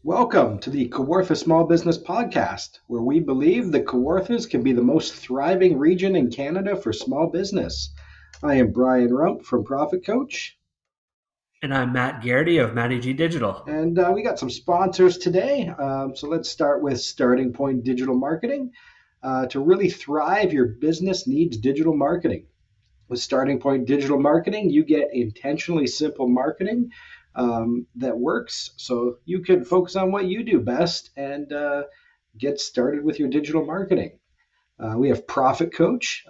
Welcome to the Kawartha Small Business Podcast, where we believe the Kawarthas can be the most thriving region in Canada for small business. I am Brian Rump from Profit Coach, And I'm Matt Garrity of Matty G Digital. and we got some sponsors today. So let's start with Starting Point Digital Marketing. To really thrive, your business needs digital marketing. With Starting Point Digital Marketing, you get intentionally simple marketing that works so you can focus on what you do best and get started with your digital marketing. We have Profit Coach.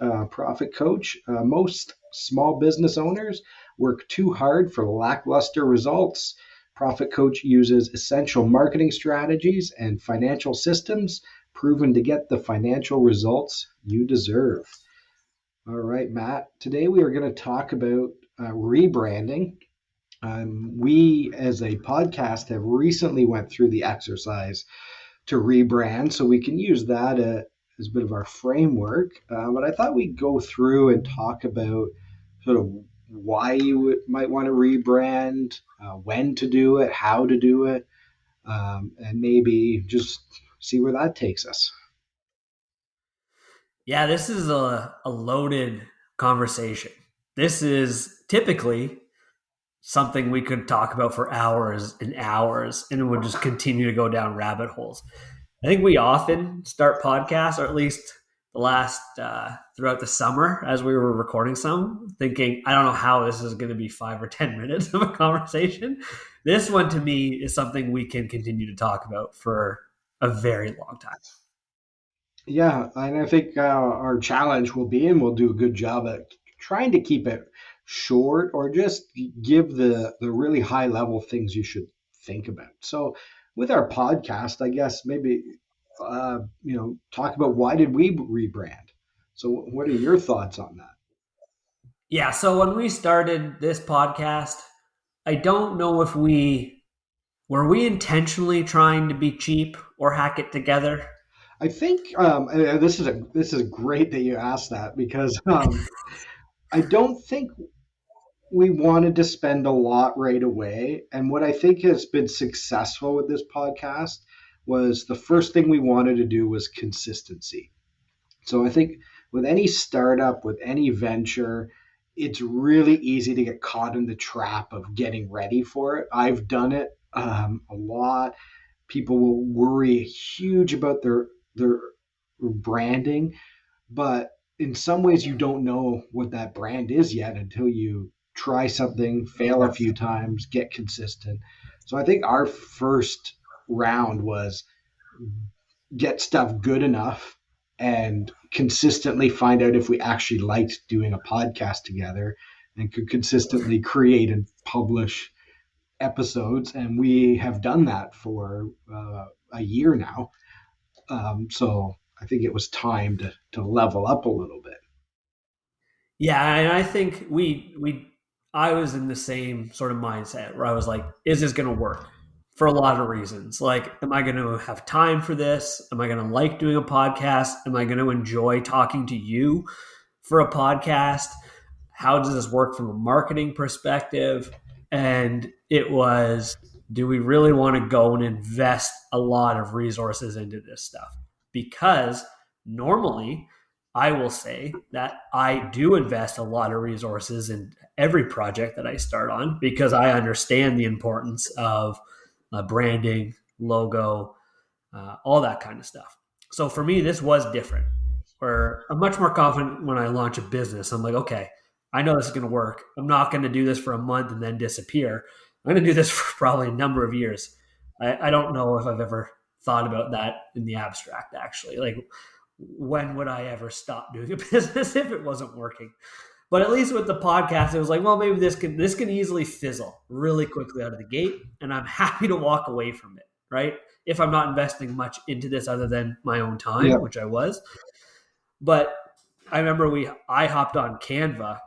Most small business owners work too hard for lackluster results. Profit Coach uses essential marketing strategies and financial systems proven to get the financial results you deserve. All right, Matt. Today we are going to talk about rebranding. We, as a podcast, have recently went through the exercise to rebrand, so we can use that as a bit of our framework. But I thought we'd go through and talk about sort of why you might want to rebrand, when to do it, how to do it, and maybe just see where that takes us. Yeah, this is a loaded conversation. This is typically something we could talk about for hours and hours, and it would just continue to go down rabbit holes. I think we often start podcasts, or at least the last throughout the summer as we were recording some, thinking, I don't know how this is going to be 5 or 10 minutes of a conversation. This one to me is something we can continue to talk about for a very long time. Yeah, and I think our challenge will be, and we'll do a good job at trying to keep it short or just give the really high level things you should think about. So, with our podcast, I guess maybe talk about why did we rebrand. So, what are your thoughts on that? Yeah, so when we started this podcast, I don't know if we were we intentionally trying to be cheap or hack it together. I think this is great that you asked that because I don't think we wanted to spend a lot right away. And what I think has been successful with this podcast was the first thing we wanted to do was consistency. So I think with any startup, with any venture, it's really easy to get caught in the trap of getting ready for it. I've done it a lot. People will worry huge about their branding, but in some ways you don't know what that brand is yet until you try something, fail a few times, get consistent. So I think our first round was get stuff good enough and consistently find out if we actually liked doing a podcast together and could consistently create and publish episodes. And we have done that for a year now. So I think it was time to level up a little bit. Yeah, and I think I was in the same sort of mindset where I was like, is this going to work? For a lot of reasons. Like, am I going to have time for this? Am I going to like doing a podcast? Am I going to enjoy talking to you for a podcast? How does this work from a marketing perspective? And it was, do we really want to go and invest a lot of resources into this stuff? Because normally, I will say that I do invest a lot of resources in every project that I start on because I understand the importance of branding, logo, all that kind of stuff. So for me, this was different. Where I'm much more confident when I launch a business. I'm like, okay, I know this is going to work. I'm not going to do this for a month and then disappear. I'm going to do this for probably a number of years. I don't know if I've ever thought about that in the abstract, actually. Like, when would I ever stop doing a business if it wasn't working? But at least with the podcast, it was like, well, maybe this can easily fizzle really quickly out of the gate, and I'm happy to walk away from it, right? If I'm not investing much into this other than my own time, Yeah. which I was. But I remember I hopped on Canva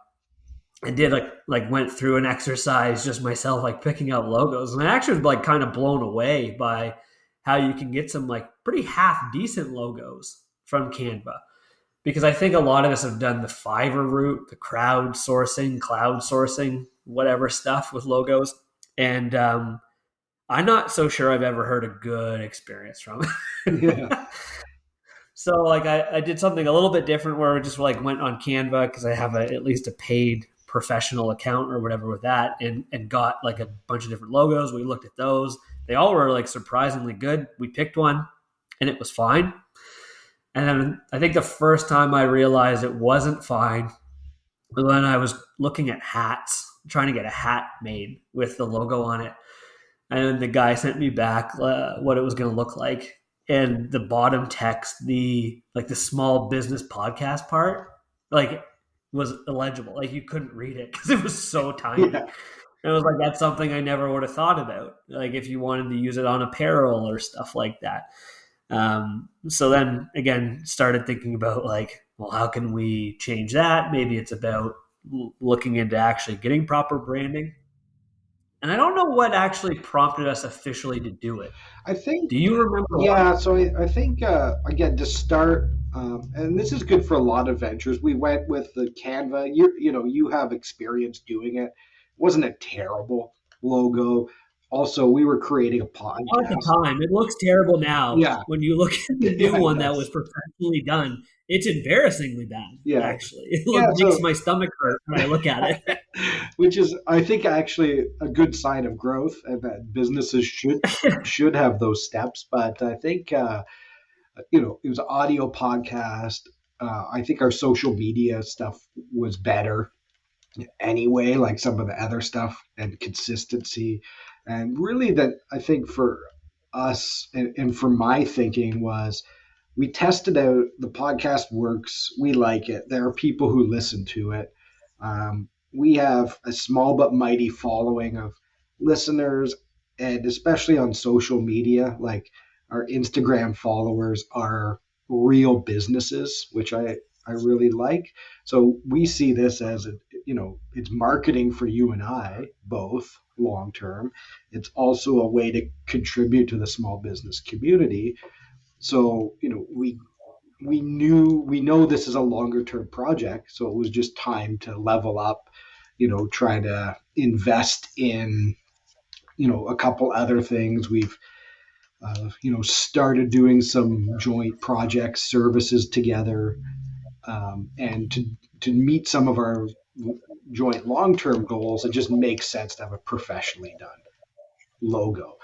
and did like went through an exercise just myself, like picking out logos, and I actually was like kind of blown away by how you can get some like pretty half decent logos from Canva. Because I think a lot of us have done the Fiverr route, the cloud sourcing, whatever stuff with logos. And I'm not so sure I've ever heard a good experience from Yeah. it. So like I did something a little bit different where I just like went on Canva because I have at least a paid professional account or whatever with that, and got like a bunch of different logos. We looked at those. They all were like surprisingly good. We picked one and it was fine. And then I think the first time I realized it wasn't fine was when I was looking at hats, trying to get a hat made with the logo on it. And then the guy sent me back what it was going to look like, and the bottom text, the small business podcast part, like was illegible. Like you couldn't read it because it was so tiny. Yeah. And I was like, that's something I never would have thought about. Like if you wanted to use it on apparel or stuff like that. So then again, started thinking about like, well, how can we change that? Maybe it's about looking into actually getting proper branding. And I don't know what actually prompted us officially to do it. I think, Do you remember why? yeah. So I think again to start, and this is good for a lot of ventures. We went with the Canva. You have experience doing it. It wasn't a terrible logo. Also, we were creating a Not at the podcast. time. It looks terrible now. Yeah, When you look at the new yeah, it one that was does. professionally done, it's embarrassingly bad, Yeah, actually. It yeah. makes So, my stomach hurt when I look at it. which is, I think, actually a good sign of growth, and that businesses should have those steps. But I think it was an audio podcast. I think our social media stuff was better anyway, like some of the other stuff and consistency. And really, that I think for us and for my thinking was we tested out the podcast works. We like it. There are people who listen to it. We have a small but mighty following of listeners, and especially on social media, like our Instagram followers are real businesses, which I really like. So we see this as it's marketing for you and I both long term. It's also a way to contribute to the small business community. So we know this is a longer term project, so it was just time to level up, try to invest in a couple other things. We've started doing some joint project services together, and to meet some of our joint long term goals, it just makes sense to have a professionally done logo.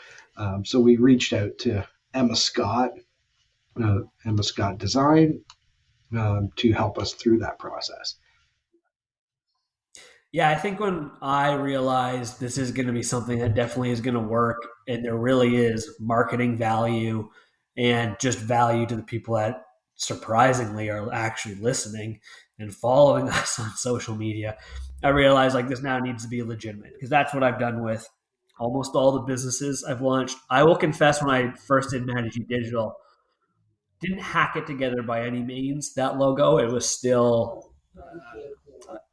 So we reached out to Emma Scott, Emma Scott Design, to help us through that process. Yeah, I think when I realized this is going to be something that definitely is going to work, and there really is marketing value and just value to the people that surprisingly are actually listening and following us on social media, I realized like this now needs to be legitimate because that's what I've done with almost all the businesses I've launched. I will confess, when I first did Managing Digital, didn't hack it together by any means. That logo, it was still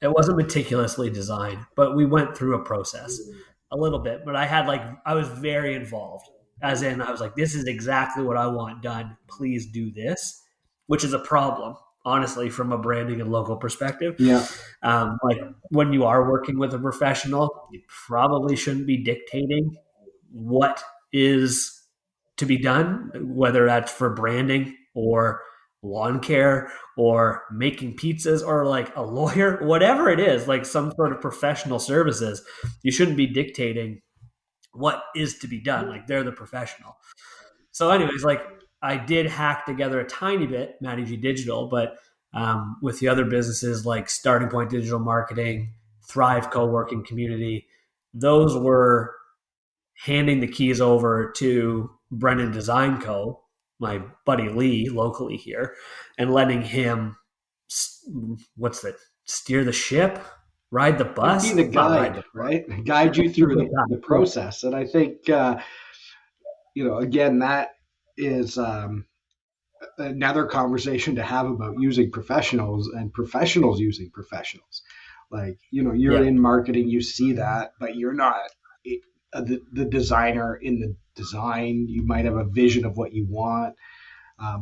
it wasn't meticulously designed, but we went through a process a little bit. But I was very involved, as in I was like, this is exactly what I want done. Please do this, which is a problem, honestly, from a branding and logo perspective. Yeah. Like when you are working with a professional, you probably shouldn't be dictating what is to be done, whether that's for branding or lawn care or making pizzas or like a lawyer, whatever it is, like some sort of professional services. You shouldn't be dictating what is to be done. Like they're the professional. So, anyways, like I did hack together a tiny bit, Matty G Digital, but with the other businesses like Starting Point Digital Marketing, Thrive Co-working Community, those were handing the keys over to Brennan Design Co., my buddy Lee, locally here, and letting him what's that? Steer the ship, ride the Be the bus, not ride the guide, right? Guide you through the bus. process. And I think, again, that is another conversation to have about using professionals and professionals using professionals. Like, you're Yeah, in marketing, you see that, but you're not the designer in the design. You might have a vision of what you want,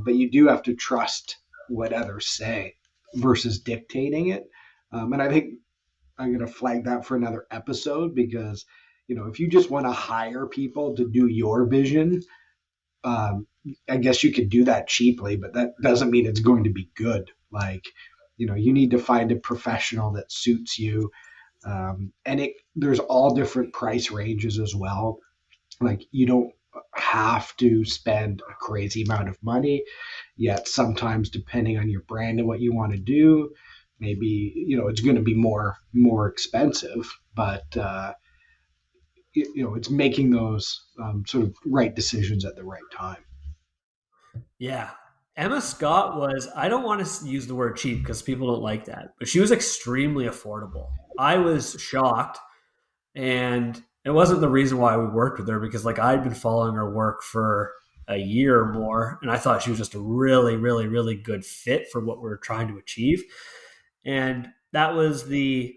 but you do have to trust what others say versus dictating it. And I think I'm going to flag that for another episode because if you just want to hire people to do your vision, um, I guess you could do that cheaply, but that doesn't mean it's going to be good. Like, you need to find a professional that suits you. And there's all different price ranges as well. Like, you don't have to spend a crazy amount of money, yet sometimes depending on your brand and what you want to do, maybe, it's going to be more expensive, but it's making those sort of right decisions at the right time. Yeah. Emma Scott was, I don't want to use the word cheap because people don't like that, but she was extremely affordable. I was shocked. And it wasn't the reason why we worked with her because, like, I'd been following her work for a year or more. And I thought she was just a really, really, really good fit for what we were trying to achieve. And that was the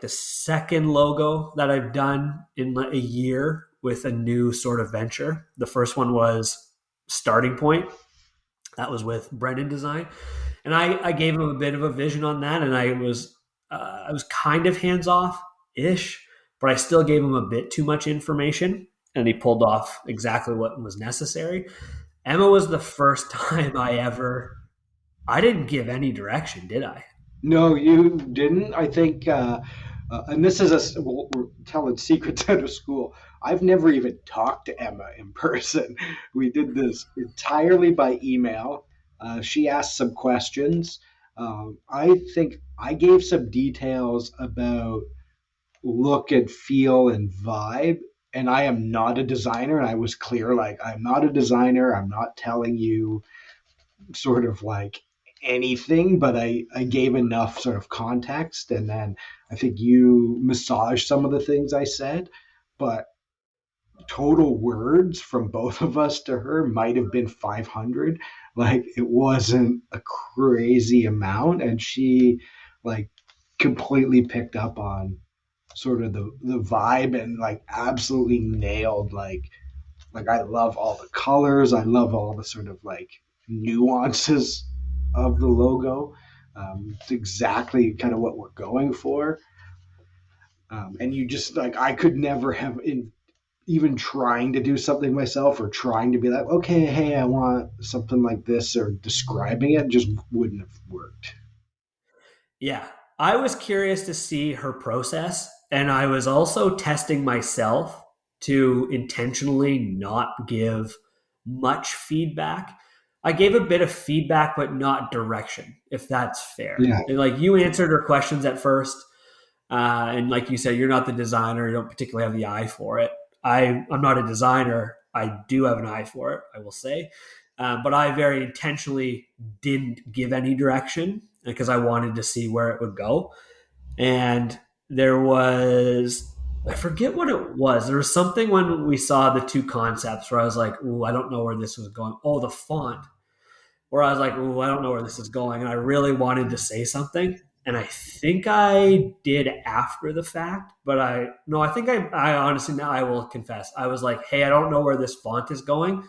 second logo that I've done in a year with a new sort of venture. The first one was Starting Point. That was with Brendan Design, and I gave him a bit of a vision on that, and I was kind of hands off ish, but I still gave him a bit too much information, and he pulled off exactly what was necessary. Emma was the first time I didn't give any direction, did I? No, you didn't. I think, and this is we're telling secrets out of school. I've never even talked to Emma in person. We did this entirely by email. She asked some questions. I think I gave some details about look and feel and vibe. And I am not a designer. And I was clear, like, I'm not a designer. I'm not telling you sort of like anything, but I gave enough sort of context. And then I think you massaged some of the things I said, but total words from both of us to her might have been 500. Like, it wasn't a crazy amount. And she, like, completely picked up on sort of the vibe and, like, absolutely nailed, like I love all the colors. I love all the sort of like nuances of the logo. It's exactly kind of what we're going for. And you just, like, I could never have even trying to do something myself or trying to be like, okay, hey, I want something like this, or describing it just wouldn't have worked. Yeah. I was curious to see her process, and I was also testing myself to intentionally not give much feedback. I gave a bit of feedback, but not direction, if that's fair. Yeah. And, like, you answered her questions at first, and like you said, you're not the designer. You don't particularly have the eye for it. I'm not a designer. I do have an eye for it, I will say. But I very intentionally didn't give any direction because I wanted to see where it would go. And there was, I forget what it was. There was something when we saw the two concepts where I was like, "Ooh, I don't know where this was going." Oh, the font, where I was like, "Ooh, I don't know where this is going," and I really wanted to say something. And I think I did after the fact, but I no, I think I honestly, now I will confess, I was like, "Hey, I don't know where this font is going,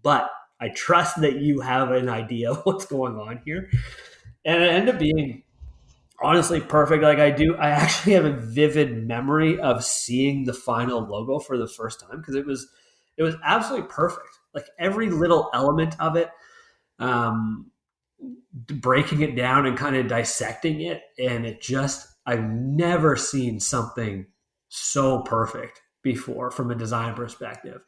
but I trust that you have an idea of what's going on here." And it ended up being honestly perfect. Like, I actually have a vivid memory of seeing the final logo for the first time because it was absolutely perfect. Like, every little element of it, um, breaking it down and kind of dissecting it, and I've never seen something so perfect before from a design perspective.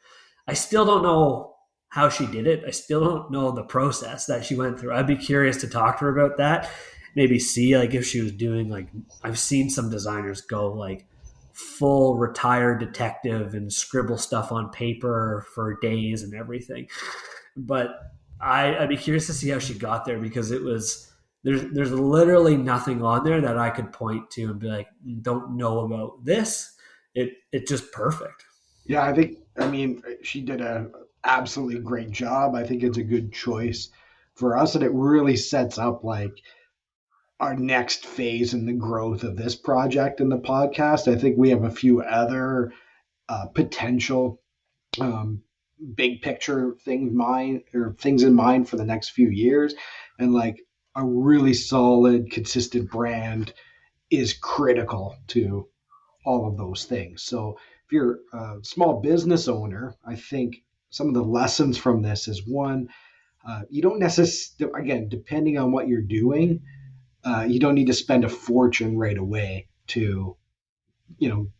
I still don't know how she did it. I still don't know the process that she went through. I'd be curious to talk to her about that. Maybe see, like, if she was doing, like, I've seen some designers go like full retired detective and scribble stuff on paper for days and everything. But I'd be curious to see how she got there because it was there's literally nothing on there that I could point to and be like, don't know about this. It's just perfect. Yeah, I mean, she did a absolutely great job. I think it's a good choice for us, and it really sets up like our next phase in the growth of this project and the podcast. I think we have a few other potential um, big picture things in mind for the next few years, and like a really solid, consistent brand is critical to all of those things. So if you're a small business owner, I think some of the lessons from this is one, you don't necessarily, again, depending on what you're doing, you don't need to spend a fortune right away to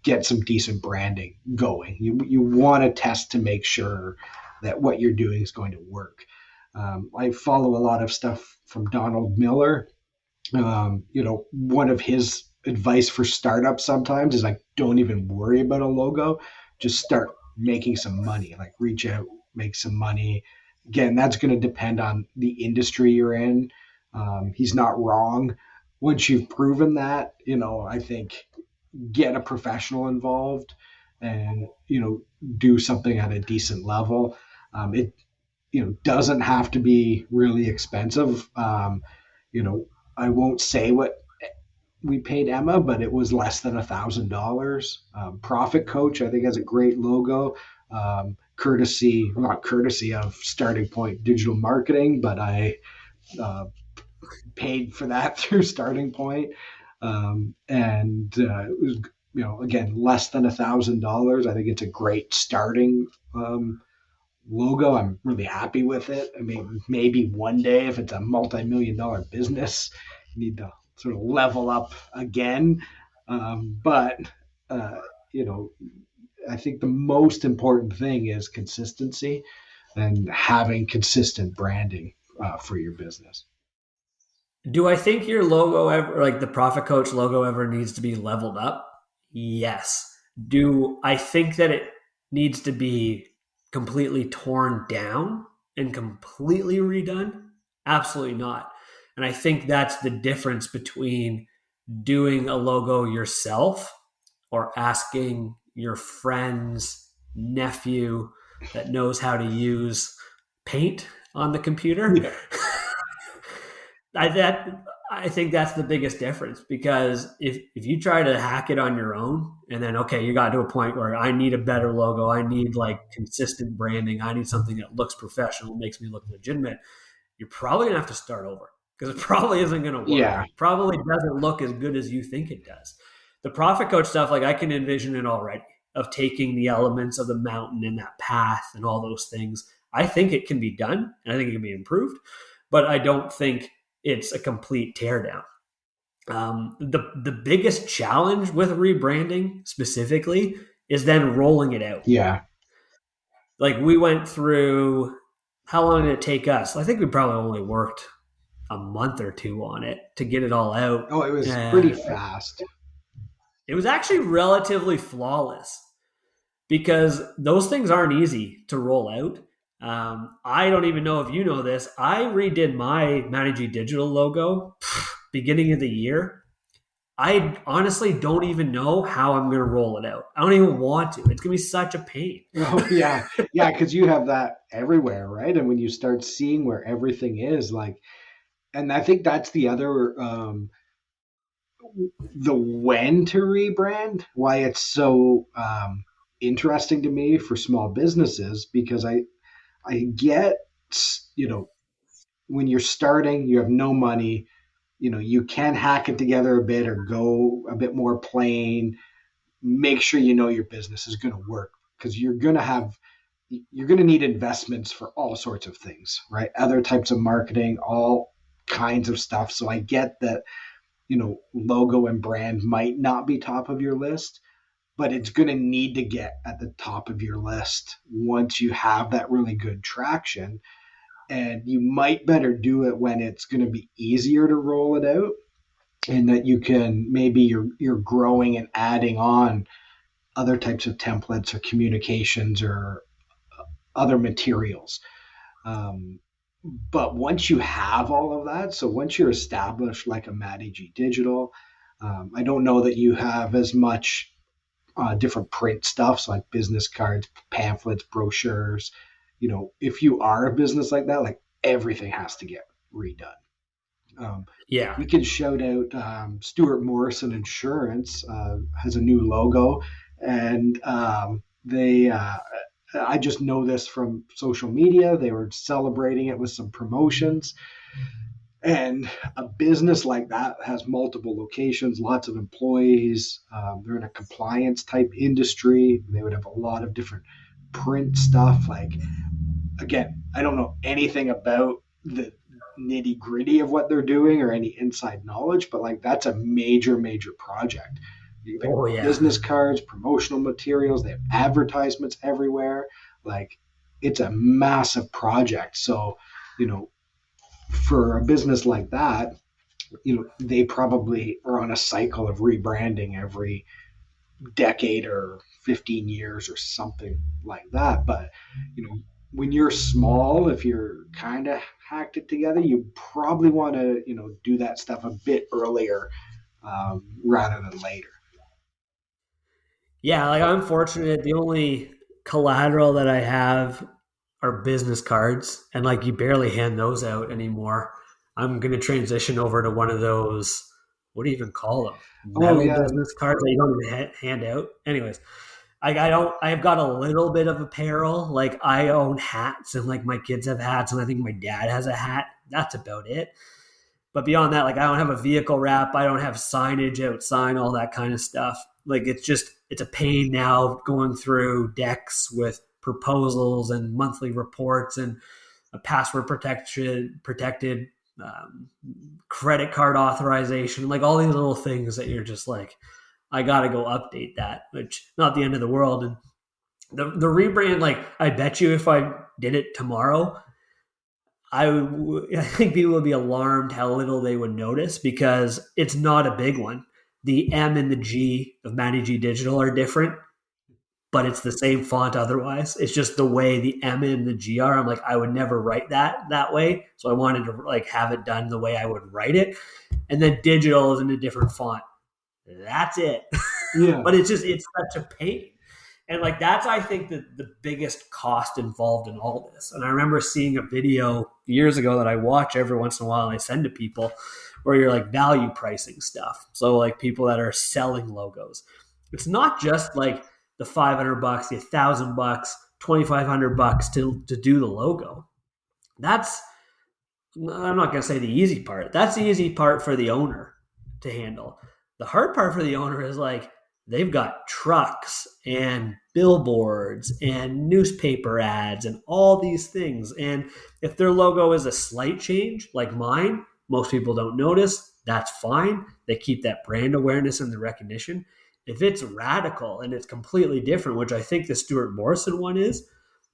get some decent branding going. You want to test to make sure that what you're doing is going to work. I follow a lot of stuff from Donald Miller. One of his advice for startups sometimes is like, don't even worry about a logo, just start making some money, like reach out, make some money. Again, that's going to depend on the industry you're in. He's not wrong. Once you've proven that, I think get a professional involved and do something at a decent level. It doesn't have to be really expensive. You know, I won't say what we paid Emma, but it was less than $1,000. Profit Coach, I think, has a great logo. Courtesy, not courtesy of Starting Point Digital Marketing, but I uh, paid for that through Starting Point. And it was, again, less than $1,000. I think it's a great starting logo. I'm really happy with it. I mean, maybe one day if it's a multi-million dollar business, you need to sort of level up again. But uh, you know, I think the most important thing is consistency and having consistent branding for your business. Do I think your logo ever, like the Profit Coach logo, ever needs to be leveled up? Yes. Do I think that it needs to be completely torn down and completely redone? Absolutely not. And I think that's the difference between doing a logo yourself or asking your friend's nephew that knows how to use paint on the computer. Yeah. I think that's the biggest difference, because if you try to hack it on your own and then okay, you got to a point where I need a better logo, I need like consistent branding, I need something that looks professional, makes me look legitimate, you're probably gonna have to start over because it probably isn't gonna work. Yeah. It probably doesn't look as good as you think it does. The Profit Coach stuff, like I can envision it already, of taking the elements of the mountain and that path and all those things. I think it can be done and I think it can be improved, but I don't think it's a complete teardown. The biggest challenge with rebranding specifically is then rolling it out. Yeah. Like we went through, how long did it take us? I think we probably only worked a month or two on it to get it all out. Oh, it was pretty And fast. it was actually relatively flawless because those things aren't easy to roll out. I don't even know if you know this. I redid my Managey Digital logo beginning of the year. I honestly don't even know how I'm going to roll it out. I don't even want to. It's going to be such a pain. Oh yeah, yeah, because you have that everywhere, right? And when you start seeing where everything is, like, and I think that's the other the when to rebrand, why it's so interesting to me for small businesses, because I get, you know when you're starting, you have no money, you can hack it together a bit or go a bit more plain. Make sure your business is going to work, because you're going to need investments for all sorts of things, right? Other types of marketing, all kinds of stuff. So I get that, logo and brand might not be top of your list, but it's going to need to get at the top of your list once you have that really good traction. And you might better do it when it's going to be easier to roll it out, and that you can, maybe you're growing and adding on other types of templates or communications or other materials. Um, but once you have all of that, so once you're established like a Matty G Digital, I don't know that you have as much different print stuff, so like business cards, pamphlets, brochures. If you are a business like that, like everything has to get redone. Um, Yeah. we could shout out Stuart Morrison Insurance has a new logo, and they. I just know this from social media. They were celebrating it with some promotions. And a business like that has multiple locations, lots of employees. They're in a compliance type industry. They would have a lot of different print stuff. Like, again, I don't know anything about the nitty gritty of what they're doing or any inside knowledge, but like that's a major, major project. They got Oh yeah. business cards, promotional materials, they have advertisements everywhere. Like, it's a massive project. So, you know, for a business like that, they probably are on a cycle of rebranding every decade or 15 years or something like that. But, when you're small, if you're kind of hacked it together, you probably want to, do that stuff a bit earlier, rather than later. Yeah, like I'm fortunate. The only collateral that I have are business cards, and like you barely hand those out anymore. I'm going to transition over to one of those. What do you even call them? Oh, Metal yeah. business cards that you don't even hand out. Anyways, I don't. I've got a little bit of apparel. Like I own hats, and like my kids have hats, and I think my dad has a hat. That's about it. But beyond that, like I don't have a vehicle wrap, I don't have signage outside, all that kind of stuff. Like it's a pain now going through decks with proposals and monthly reports and a password protected um, credit card authorization, like all these little things that you're just like, I got to go update that, which not the end of the world. And the rebrand, like I bet you if I did it tomorrow, I think people would be alarmed how little they would notice because it's not a big one. The M and the G of Manny G Digital are different, but it's the same font otherwise. It's just the way the M and the G are. I'm like, I would never write that way. So I wanted to like have it done the way I would write it. And then digital is in a different font. That's it. Yeah. But it's such a pain. And like that's I think the biggest cost involved in all this. And I remember seeing a video years ago that I watch every once in a while and I send to people where you're like value pricing stuff. So like people that are selling logos. It's not just like the $500, the $1,000, $2,500 to do the logo. That's I'm not going to say the easy part. That's the easy part for the owner to handle. The hard part for the owner is like they've got trucks and billboards and newspaper ads and all these things. And if their logo is a slight change, like mine, most people don't notice. That's fine. They keep that brand awareness and the recognition. If it's radical and it's completely different, which I think the Stuart Morrison one is,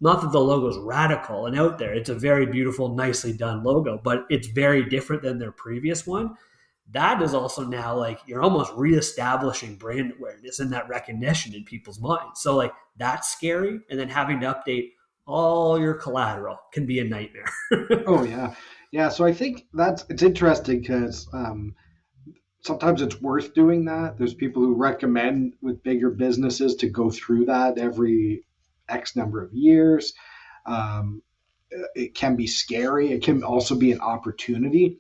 not that the logo is radical and out there. It's a very beautiful, nicely done logo, but it's very different than their previous one. That is also now like you're almost reestablishing brand awareness and that recognition in people's minds. So like that's scary. And then having to update all your collateral can be a nightmare. Oh, yeah. Yeah. So I think it's interesting because, sometimes it's worth doing that. There's people who recommend with bigger businesses to go through that every X number of years. Um, it can be scary. It can also be an opportunity,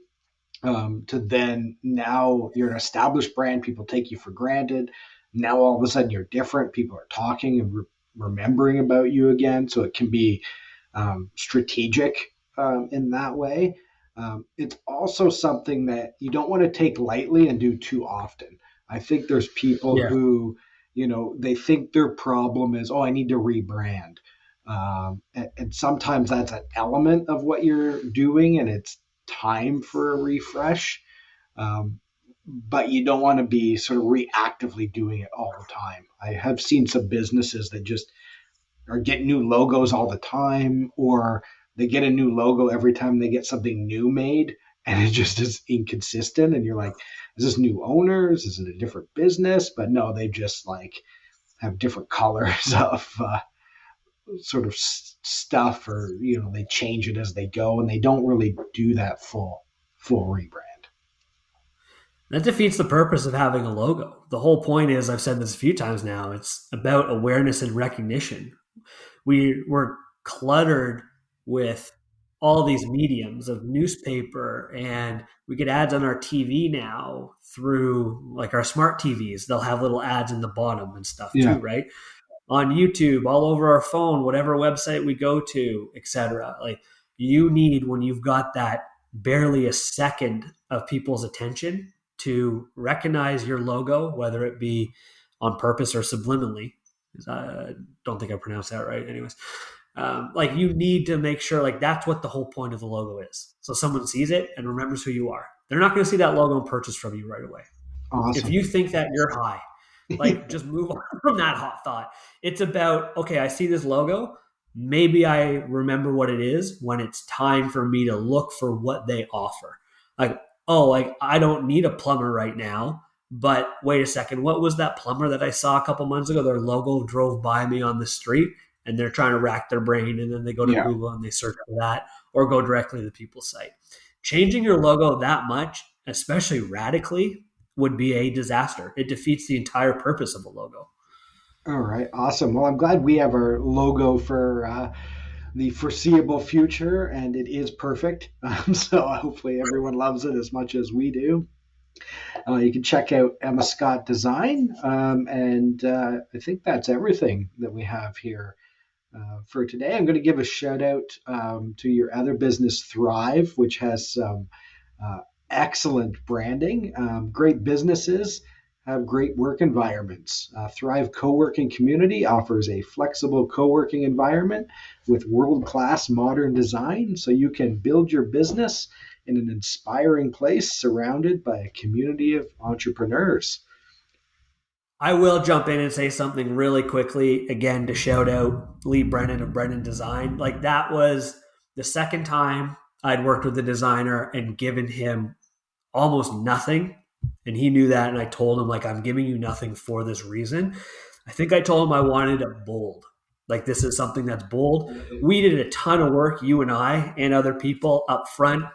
to then, now you're an established brand. People take you for granted. Now all of a sudden you're different. People are talking and remembering about you again. So it can be, strategic, in that way. It's also something that you don't want to take lightly and do too often. I think there's people Yeah. who, they think their problem is, oh, I need to rebrand. And sometimes that's an element of what you're doing, and it's time for a refresh. Um, but you don't want to be sort of reactively doing it all the time. I have seen some businesses that just or get new logos all the time, or they get a new logo every time they get something new made, and it just is inconsistent. And you're like, is this new owners? Is it a different business? But no, they just like have different colors of, sort of stuff, or they change it as they go, and they don't really do that full rebrand. That defeats the purpose of having a logo. The whole point is, I've said this a few times now, it's about awareness and recognition. We're cluttered with all these mediums of newspaper, and we get ads on our TV now through like our smart TVs. They'll have little ads in the bottom and stuff Yeah. too, right? On YouTube, all over our phone, whatever website we go to, etc. Like you need when you've got that barely a second of people's attention to recognize your logo, whether it be on purpose or subliminally. I don't think I pronounced that right. Anyways, like you need to make sure like that's what the whole point of the logo is. So someone sees it and remembers who you are. They're not going to see that logo and purchase from you right away. If Awesome. you think that you're high, like just move on from that hot thought. It's about, okay, I see this logo. Maybe I remember what it is when it's time for me to look for what they offer. Like, oh, like I don't need a plumber right now, but wait a second, what was that plumber that I saw a couple months ago? Their logo drove by me on the street and they're trying to rack their brain and then they go to Yeah. Google and they search for that or go directly to the people's site. Changing your logo that much, especially radically, would be a disaster. It defeats the entire purpose of a logo. All right. Awesome. Well, I'm glad we have our logo for the foreseeable future, and it is perfect. So hopefully everyone loves it as much as we do. You can check out Emma Scott Design, and I think that's everything that we have here for today. I'm going to give a shout out to your other business, Thrive, which has some uh, excellent branding. Great businesses have great work environments. Thrive Co-working Community offers a flexible co-working environment with world-class modern design so you can build your business in an inspiring place surrounded by a community of entrepreneurs. I will jump in and say something really quickly again to shout out Lee Brennan of Brennan Design. Like that was the second time I'd worked with a designer and given him almost nothing. And he knew that. And I told him, like, I'm giving you nothing for this reason. I think I told him I wanted it bold. Like, this is something that's bold. We did a ton of work, you and I and other people up front,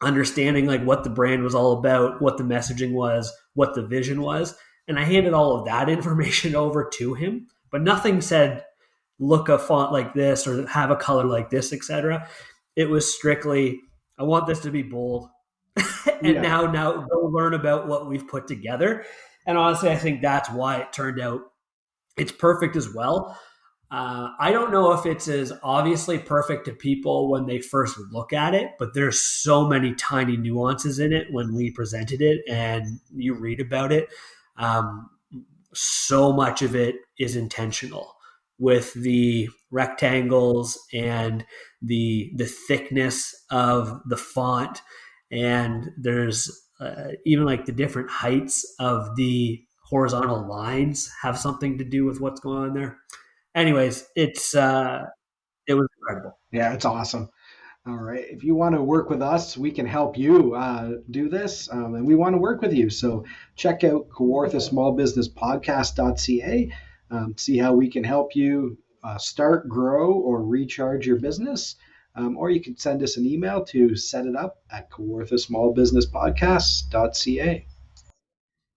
understanding like what the brand was all about, what the messaging was, what the vision was. And I handed all of that information over to him, but nothing said, look a font like this or have a color like this, etc. It was strictly, I want this to be bold. And Yeah, now go learn about what we've put together. And honestly, I think that's why it turned out it's perfect as well. I don't know if it's as obviously perfect to people when they first look at it, but there's so many tiny nuances in it when Lee presented it and you read about it. Um, so much of it is intentional with the rectangles and the thickness of the font, and there's even like the different heights of the horizontal lines have something to do with what's going on there. Anyways, it was incredible. yeah, it's awesome. All right. If you want to work with us, we can help you do this, and we want to work with you. So check out Kawartha Small Business Podcast.ca. See how we can help you start, grow, or recharge your business. Or you can send us an email to set it up at Kawartha Small Business Podcast.ca.